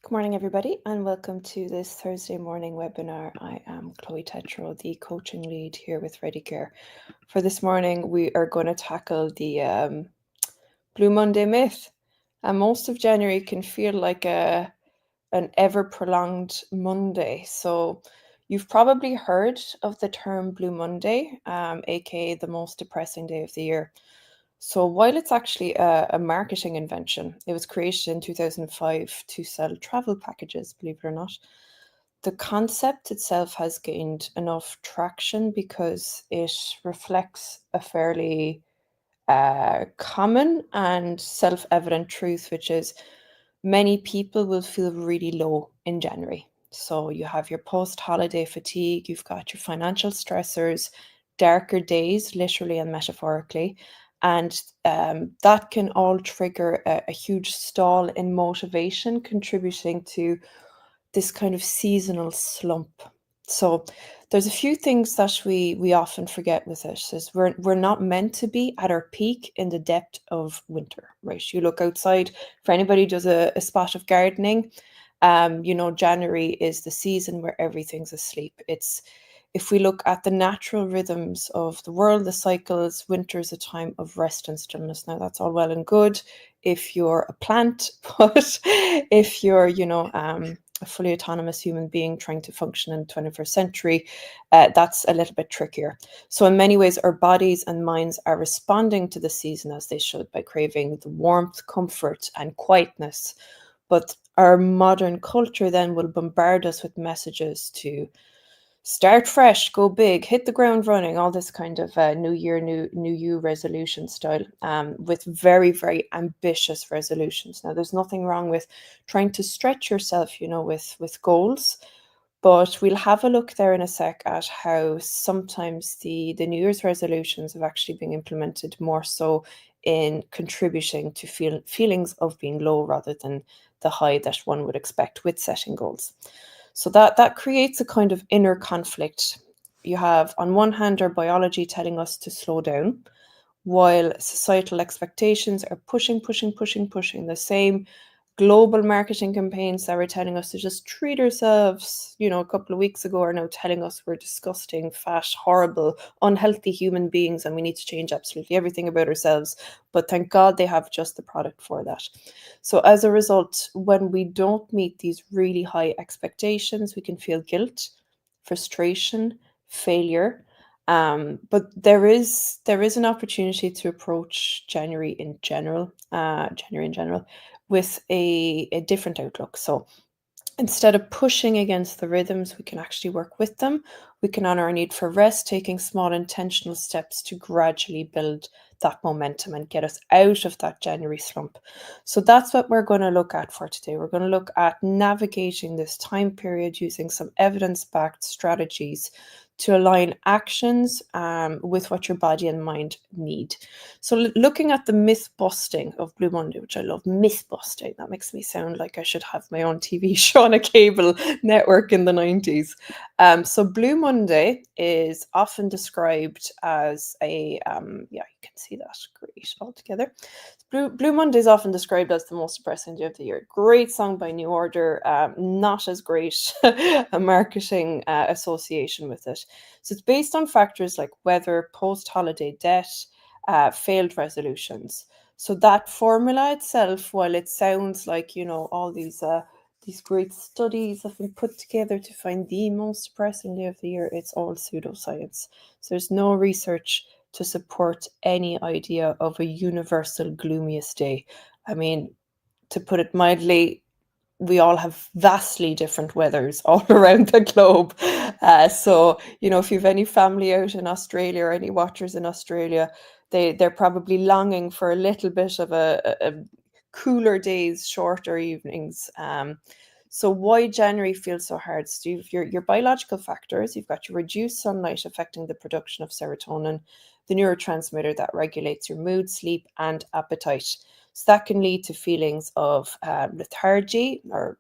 Good morning, everybody, and welcome to this Thursday morning webinar. I am Chloe Tetro, the coaching lead here with ReadyCare. For this morning, we are going to tackle the Blue Monday myth. And most of January can feel like an ever-prolonged Monday. So you've probably heard of the term Blue Monday, aka the most depressing day of the year. So while it's actually a marketing invention, it was created in 2005 to sell travel packages, believe it or not. The concept itself has gained enough traction because it reflects a fairly common and self-evident truth, which is many people will feel really low in January. So you have your post-holiday fatigue, you've got your financial stressors, darker days, literally and metaphorically, and that can all trigger a huge stall in motivation, contributing to this kind of seasonal slump. So there's a few things that we often forget with it is we're not meant to be at our peak in the depth of winter, right? You look outside, for anybody who does a spot of gardening, January is the season where everything's asleep. If we look at the natural rhythms of the world, the cycles, winter is a time of rest and stillness. Now that's all well and good if you're a plant, but if you're, a fully autonomous human being trying to function in the 21st century, that's a little bit trickier. So in many ways, our bodies and minds are responding to the season as they should by craving the warmth, comfort, and quietness. But our modern culture then will bombard us with messages to start fresh, go big, hit the ground running, all this kind of new year, new you resolution style, with very, very ambitious resolutions. Now, there's nothing wrong with trying to stretch yourself, with goals, but we'll have a look there in a sec at how sometimes the New Year's resolutions have actually been implemented more so in contributing to feelings of being low rather than the high that one would expect with setting goals. So that creates a kind of inner conflict. You have, on one hand, our biology telling us to slow down, while societal expectations are pushing the same global marketing campaigns that were telling us to just treat ourselves, a couple of weeks ago, are now telling us we're disgusting, fat, horrible, unhealthy human beings and we need to change absolutely everything about ourselves. But thank God they have just the product for that. So as a result, when we don't meet these really high expectations, we can feel guilt, frustration, failure. But there is an opportunity to approach January in general, with a different outlook. So instead of pushing against the rhythms, we can actually work with them. We can honor our need for rest, taking small intentional steps to gradually build that momentum and get us out of that January slump. So that's what we're going to look at for today. We're going to look at navigating this time period using some evidence-backed strategies to align actions with what your body and mind need. So looking at the myth busting of Blue Monday, which I love, myth busting, that makes me sound like I should have my own TV show on a cable network in the 90s. So Blue Monday is often described as you can see that great altogether. Blue Monday is often described as the most depressing day of the year. Great song by New Order, not as great a marketing association with it. So it's based on factors like weather, post-holiday debt, failed resolutions. So that formula itself, while it sounds like, all these great studies have been put together to find the most depressing day of the year, it's all pseudoscience. So there's no research to support any idea of a universal gloomiest day. I mean, to put it mildly, we all have vastly different weathers all around the globe. So, if you have any family out in Australia or any watchers in Australia, they're probably longing for a little bit of a cooler days, shorter evenings. So why January feels so hard? So you've your biological factors. You've got your reduced sunlight affecting the production of serotonin, the neurotransmitter that regulates your mood, sleep, and appetite. So that can lead to feelings of lethargy or,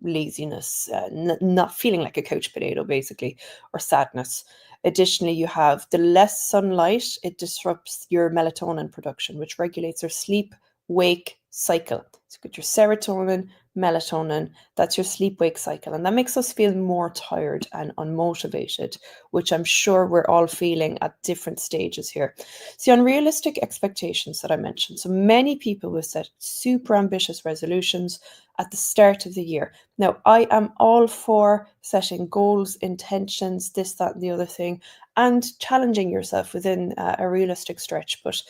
laziness, not feeling like a couch potato, basically, or sadness. Additionally, you have the less sunlight, it disrupts your melatonin production, which regulates our sleep, wake, cycle. So you've got your serotonin, melatonin, that's your sleep-wake cycle. And that makes us feel more tired and unmotivated, which I'm sure we're all feeling at different stages here. See, unrealistic expectations that I mentioned. So many people will set super ambitious resolutions at the start of the year. Now, I am all for setting goals, intentions, this, that, and the other thing, and challenging yourself within a realistic stretch. But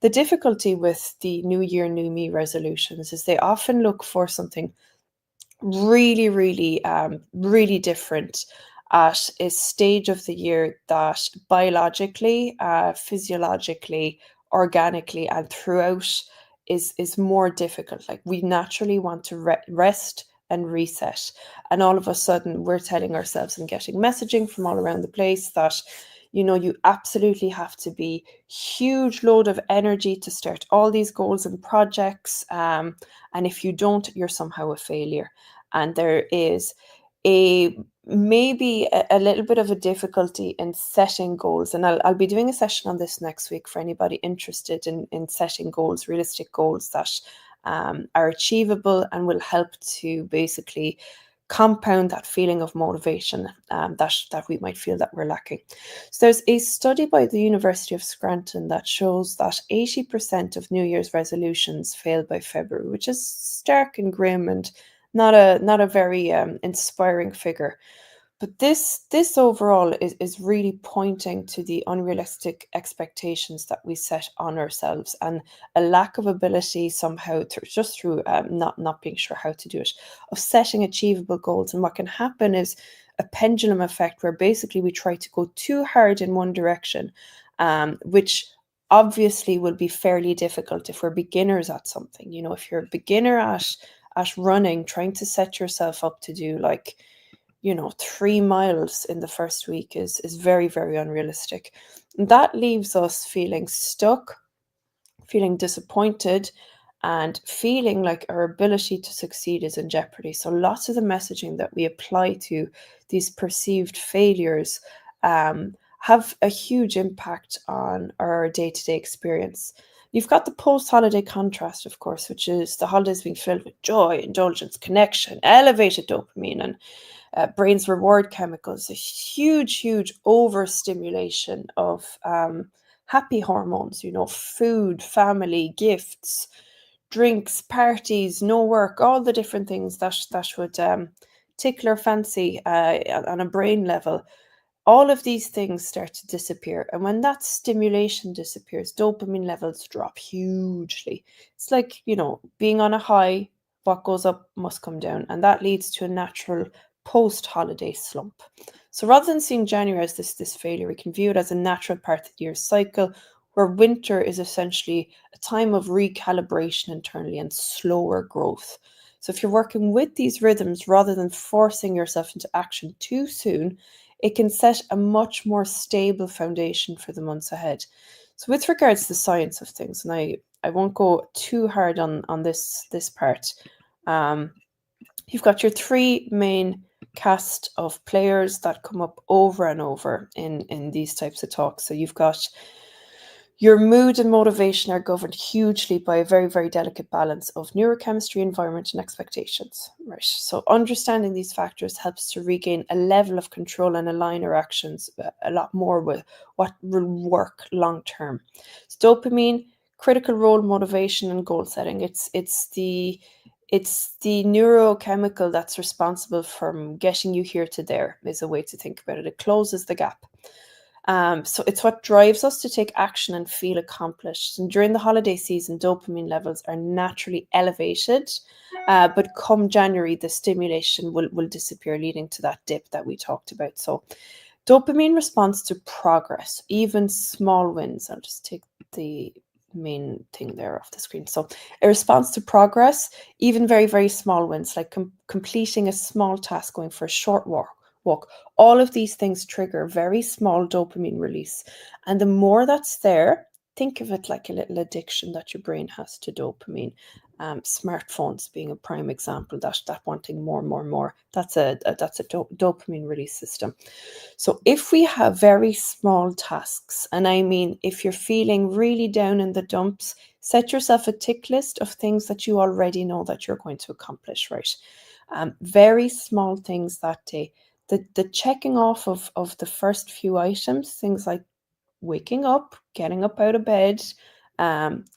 the difficulty with the New Year, New Me resolutions is they often look for something really, really different at a stage of the year that biologically, physiologically, organically, and throughout is more difficult. Like we naturally want to rest and reset, and all of a sudden we're telling ourselves and getting messaging from all around the place that you absolutely have to be huge load of energy to start all these goals and projects, and if you don't, you're somehow a failure. And there is maybe a little bit of a difficulty in setting goals, and I'll be doing a session on this next week for anybody interested in setting goals, realistic goals that are achievable and will help to basically compound that feeling of motivation that we might feel that we're lacking. So there's a study by the University of Scranton that shows that 80% of New Year's resolutions fail by February, which is stark and grim and not a very inspiring figure. But this overall is really pointing to the unrealistic expectations that we set on ourselves and a lack of ability somehow just through not being sure how to do it, of setting achievable goals. And what can happen is a pendulum effect where basically we try to go too hard in one direction, which obviously will be fairly difficult if we're beginners at something. If you're a beginner at running, trying to set yourself up to do 3 miles in the first week is very, very unrealistic. And that leaves us feeling stuck, feeling disappointed, and feeling like our ability to succeed is in jeopardy. So lots of the messaging that we apply to these perceived failures have a huge impact on our day-to-day experience. You've got the post-holiday contrast, of course, which is the holidays being filled with joy, indulgence, connection, elevated dopamine, and brain's reward chemicals, a huge overstimulation of happy hormones, food, family, gifts, drinks, parties, no work, all the different things that would tickle our fancy on a brain level. All of these things start to disappear. And when that stimulation disappears, dopamine levels drop hugely. It's like, being on a high, what goes up must come down. And that leads to a natural post-holiday slump. So rather than seeing January as this failure, we can view it as a natural part of the year's cycle, where winter is essentially a time of recalibration internally and slower growth. So if you're working with these rhythms rather than forcing yourself into action too soon, it can set a much more stable foundation for the months ahead. So with regards to the science of things, and I won't go too hard on this part, you've got your 3 main cast of players that come up over and over in these types of talks. So you've got your mood and motivation are governed hugely by a very, very delicate balance of neurochemistry, environment, and expectations. Right. So understanding these factors helps to regain a level of control and align our actions a lot more with what will work long term. So dopamine, critical role, motivation, and goal setting. It's the neurochemical that's responsible from getting you here to there, is a way to think about it. It closes the gap. So it's what drives us to take action and feel accomplished. And during the holiday season, dopamine levels are naturally elevated, but come January, the stimulation will disappear, leading to that dip that we talked about. So dopamine responds to progress, even small wins. I'll just take the main thing there off the screen. So it responds to progress, even very, very small wins, like completing a small task, going for a short walk. All of these things trigger very small dopamine release. And the more that's there, think of it like a little addiction that your brain has to dopamine. Smartphones being a prime example, that wanting more. That's a dopamine release system. So if we have very small tasks, and I mean, if you're feeling really down in the dumps, set yourself a tick list of things that you already know that you're going to accomplish, right? Very small things that day. The checking off of the first few items, things like waking up, getting up out of bed,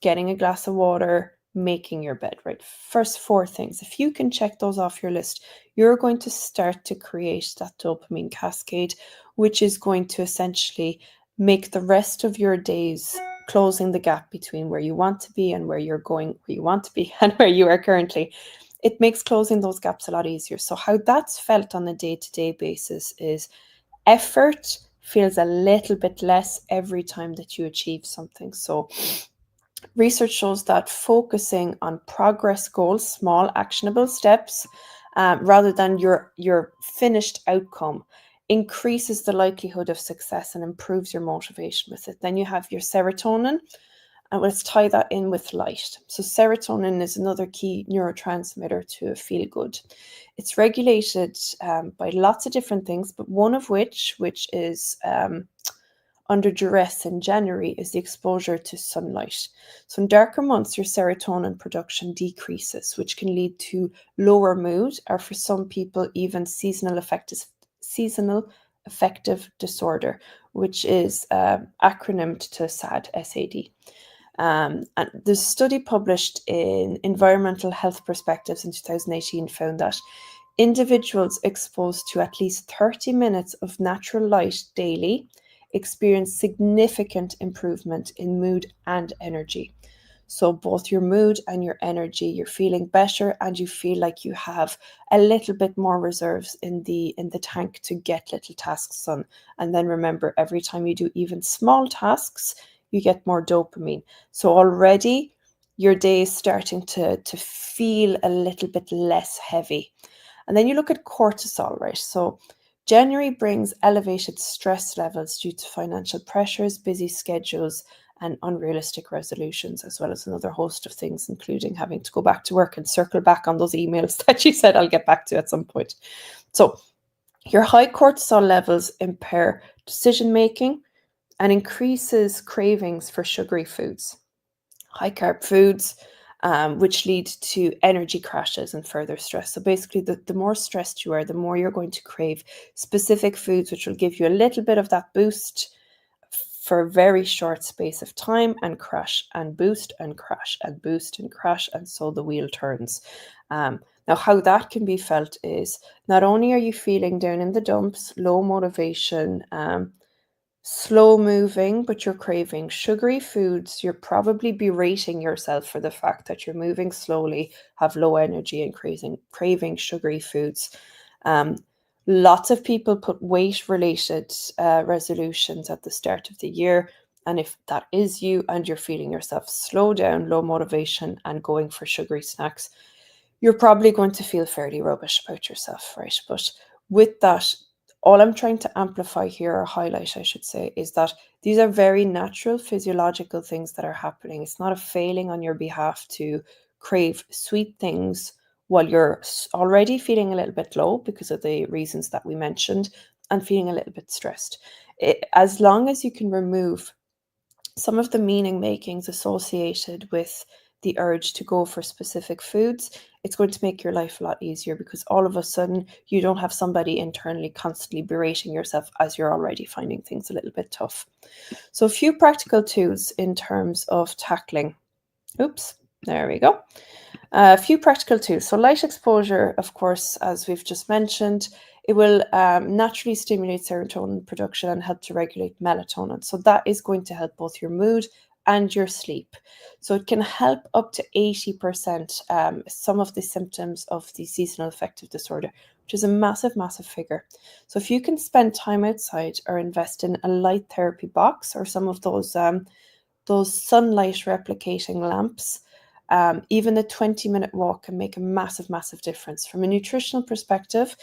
getting a glass of water, making your bed, right? First four things. If you can check those off your list, you're going to start to create that dopamine cascade, which is going to essentially make the rest of your days closing the gap between where you want to be and where you're going, where you want to be and where you are currently. It makes closing those gaps a lot easier. So how that's felt on a day-to-day basis is effort feels a little bit less every time that you achieve something. So research shows that focusing on progress goals, small actionable steps, rather than your finished outcome, increases the likelihood of success and improves your motivation with it. Then you have your serotonin, and let's tie that in with light. So serotonin is another key neurotransmitter to feel good. It's regulated by lots of different things, but one of which is under duress in January, is the exposure to sunlight. So in darker months, your serotonin production decreases, which can lead to lower mood, or for some people, even seasonal affective disorder, which is acronymed to SAD, SAD. And the study published in Environmental Health Perspectives in 2018 found that individuals exposed to at least 30 minutes of natural light daily experience significant improvement in mood and energy. So both your mood and your energy, you're feeling better, and you feel like you have a little bit more reserves in the tank to get little tasks done. And then remember, every time you do even small tasks, you get more dopamine. So already your day is starting to feel a little bit less heavy. And then you look at cortisol, right? So January brings elevated stress levels due to financial pressures, busy schedules, and unrealistic resolutions, as well as another host of things, including having to go back to work and circle back on those emails that you said I'll get back to at some point. So your high cortisol levels impair decision making and increases cravings for sugary foods, high carb foods, which lead to energy crashes and further stress. So basically, the more stressed you are, the more you're going to crave specific foods, which will give you a little bit of that boost for a very short space of time, and crash and boost and crash and boost and crash. And so the wheel turns. Now, how that can be felt is not only are you feeling down in the dumps, low motivation, slow moving, but you're craving sugary foods. You're probably berating yourself for the fact that you're moving slowly, have low energy, and craving sugary foods. Lots of people put weight-related resolutions at the start of the year. And if that is you and you're feeling yourself slow down, low motivation, and going for sugary snacks, you're probably going to feel fairly rubbish about yourself, right? But with that, all I'm trying to amplify here, or highlight, I should say, is that these are very natural physiological things that are happening. It's not a failing on your behalf to crave sweet things while you're already feeling a little bit low because of the reasons that we mentioned and feeling a little bit stressed. As long as you can remove some of the meaning makings associated with the urge to go for specific foods, it's going to make your life a lot easier, because all of a sudden you don't have somebody internally constantly berating yourself as you're already finding things a little bit tough. So a few practical tools in terms of tackling. Oops, there we go. A few practical tools. So light exposure, of course, as we've just mentioned, it will naturally stimulate serotonin production and help to regulate melatonin. So that is going to help both your mood and your sleep. So it can help up to 80% some of the symptoms of the seasonal affective disorder, which is a massive, massive figure. So if you can spend time outside or invest in a light therapy box or some of those sunlight replicating lamps, even a 20-minute walk can make a massive, massive difference. From a nutritional perspective,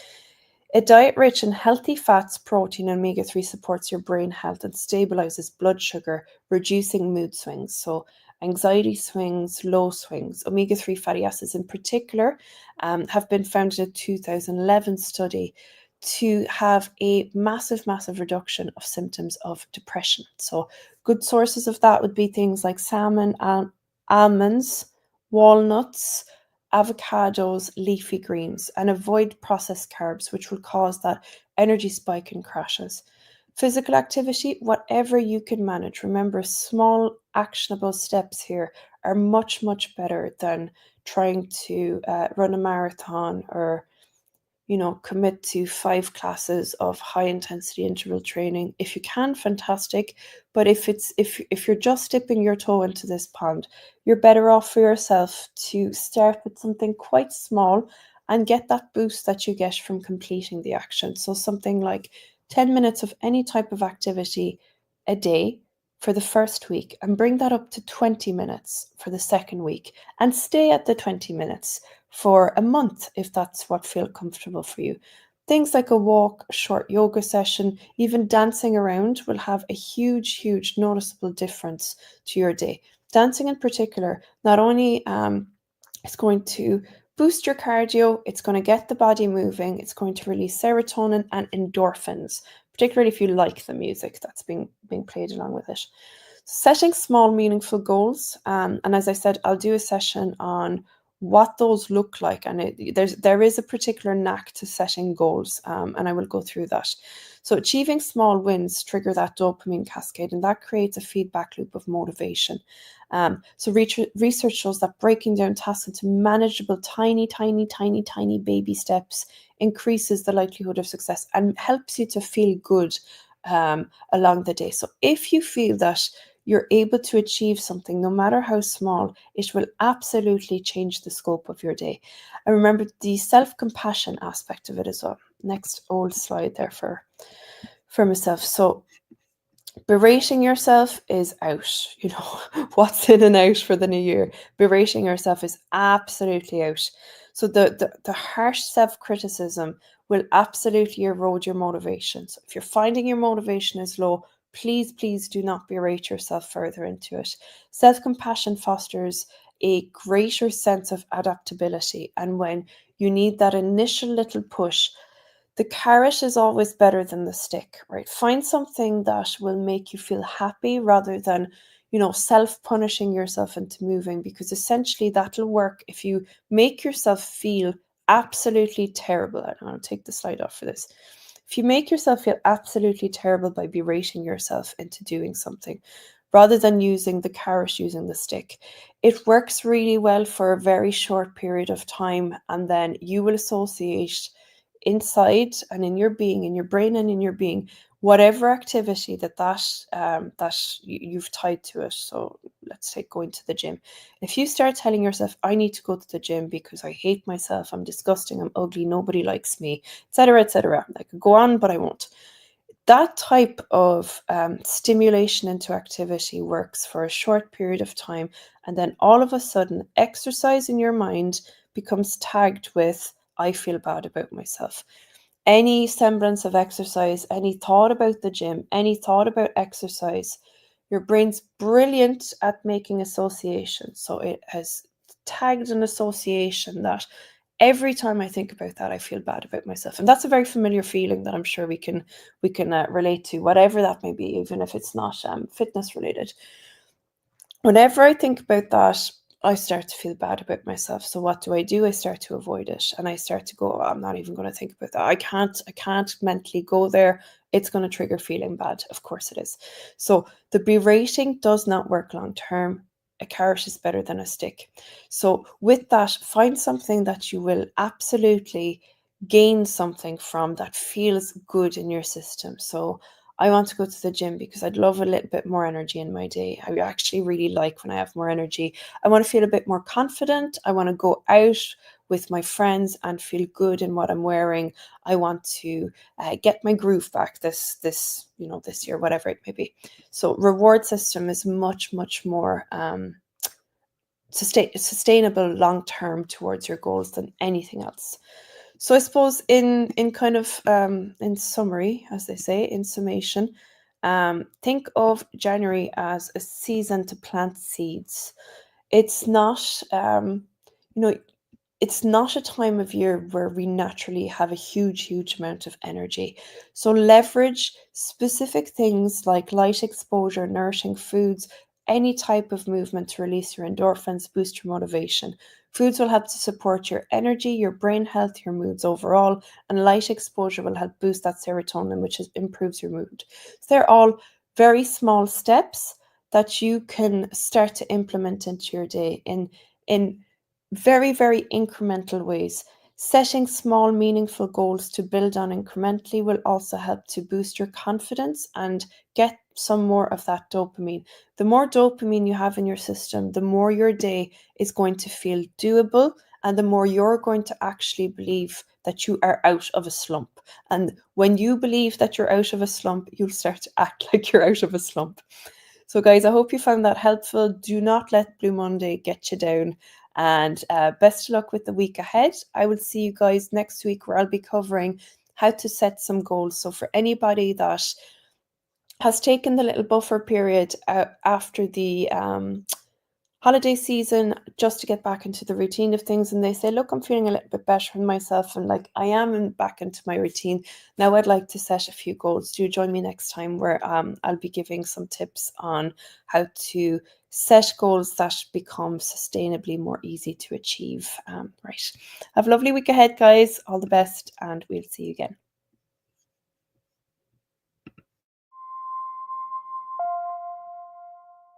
a diet rich in healthy fats, protein, and omega-3 supports your brain health and stabilizes blood sugar, reducing mood swings. So anxiety swings, low swings. Omega-3 fatty acids in particular have been found in a 2011 study to have a massive, massive reduction of symptoms of depression. So good sources of that would be things like salmon, almonds, walnuts, avocados, leafy greens, and avoid processed carbs, which will cause that energy spike and crashes. Physical activity, whatever you can manage. Remember, small actionable steps here are much, much better than trying to run a marathon or commit to 5 classes of high intensity interval training. If you can, fantastic. But if you're just dipping your toe into this pond, you're better off for yourself to start with something quite small and get that boost that you get from completing the action. So something like 10 minutes of any type of activity a day for the first week, and bring that up to 20 minutes for the second week, and stay at the 20 minutes for a month if that's what feels comfortable for you. Things like a walk, a short yoga session, even dancing around will have a huge, huge noticeable difference to your day. Dancing in particular, not only is going to boost your cardio, it's going to get the body moving, it's going to release serotonin and endorphins, particularly if you like the music that's being played along with it. Setting small, meaningful goals, and as I said, I'll do a session on what those look like, and there is a particular knack to setting goals, and I will go through that. So achieving small wins trigger that dopamine cascade, and that creates a feedback loop of motivation. So research shows that breaking down tasks into manageable, tiny, tiny, tiny, tiny baby steps increases the likelihood of success and helps you to feel good along the day. So if you feel that you're able to achieve something, no matter how small, it will absolutely change the scope of your day. And remember the self-compassion aspect of it as well. Next old slide there for myself. So berating yourself is out. What's in and out for the new year? Berating yourself is absolutely out. So the harsh self-criticism will absolutely erode your motivation. So if you're finding your motivation is low, please, please do not berate yourself further into it. Self-compassion fosters a greater sense of adaptability. And when you need that initial little push, the carrot is always better than the stick, right? Find something that will make you feel happy rather than, self-punishing yourself into moving, because essentially that'll work if you make yourself feel absolutely terrible. And I'll take the slide off for this. If you make yourself feel absolutely terrible by berating yourself into doing something, rather than using the carrot, using the stick, it works really well for a very short period of time, and then you will associate inside and in your being, in your brain and in your being, whatever activity you've tied to it. So let's take going to the gym. If you start telling yourself, I need to go to the gym because I hate myself, I'm disgusting, I'm ugly, nobody likes me, etc., etc., I could go on, but I won't. That type of stimulation into activity works for a short period of time, and then all of a sudden exercise in your mind becomes tagged with, I feel bad about myself. Any semblance of exercise, any thought about the gym, any thought about exercise, your brain's brilliant at making associations. So it has tagged an association that every time I think about that, I feel bad about myself. And that's a very familiar feeling that I'm sure we can relate to, whatever that may be, even if it's not fitness related. Whenever I think about that, I start to feel bad about myself. So what do? I start to avoid it, and I start to go, I'm not even going to think about that. I can't mentally go there. It's going to trigger feeling bad. Of course it is. So the berating does not work long term. A carrot is better than a stick. So with that, find something that you will absolutely gain something from, that feels good in your system. So I want to go to the gym because I'd love a little bit more energy in my day. I actually really like when I have more energy. I want to feel a bit more confident. I want to go out with my friends and feel good in what I'm wearing. I want to get my groove back this year, whatever it may be. So reward system is much, much more sustainable long term towards your goals than anything else. So I suppose in kind of in summary, as they say, in summation, think of January as a season to plant seeds. It's not, it's not a time of year where we naturally have a huge amount of energy. So leverage specific things like light exposure, nourishing foods, any type of movement to release your endorphins, boost your motivation. Foods will help to support your energy, your brain health, your moods overall, and light exposure will help boost that serotonin, which improves your mood. So they're all very small steps that you can start to implement into your day in very, very incremental ways. Setting small, meaningful goals to build on incrementally will also help to boost your confidence and get some more of that dopamine. The more dopamine you have in your system, the more your day is going to feel doable, and the more you're going to actually believe that you are out of a slump. And when you believe that you're out of a slump, you'll start to act like you're out of a slump. So, guys, I hope you found that helpful. Do not let Blue Monday get you down. And best of luck with the week ahead. I will see you guys next week, where I'll be covering how to set some goals. So for anybody that has taken the little buffer period after the holiday season just to get back into the routine of things, and they say, look, I'm feeling a little bit better in myself and like I am back into my routine now, I'd like to set a few goals. Do join me next time, where I'll be giving some tips on how to set goals that become sustainably more easy to achieve. Right, have a lovely week ahead, guys. All the best, and we'll see you again.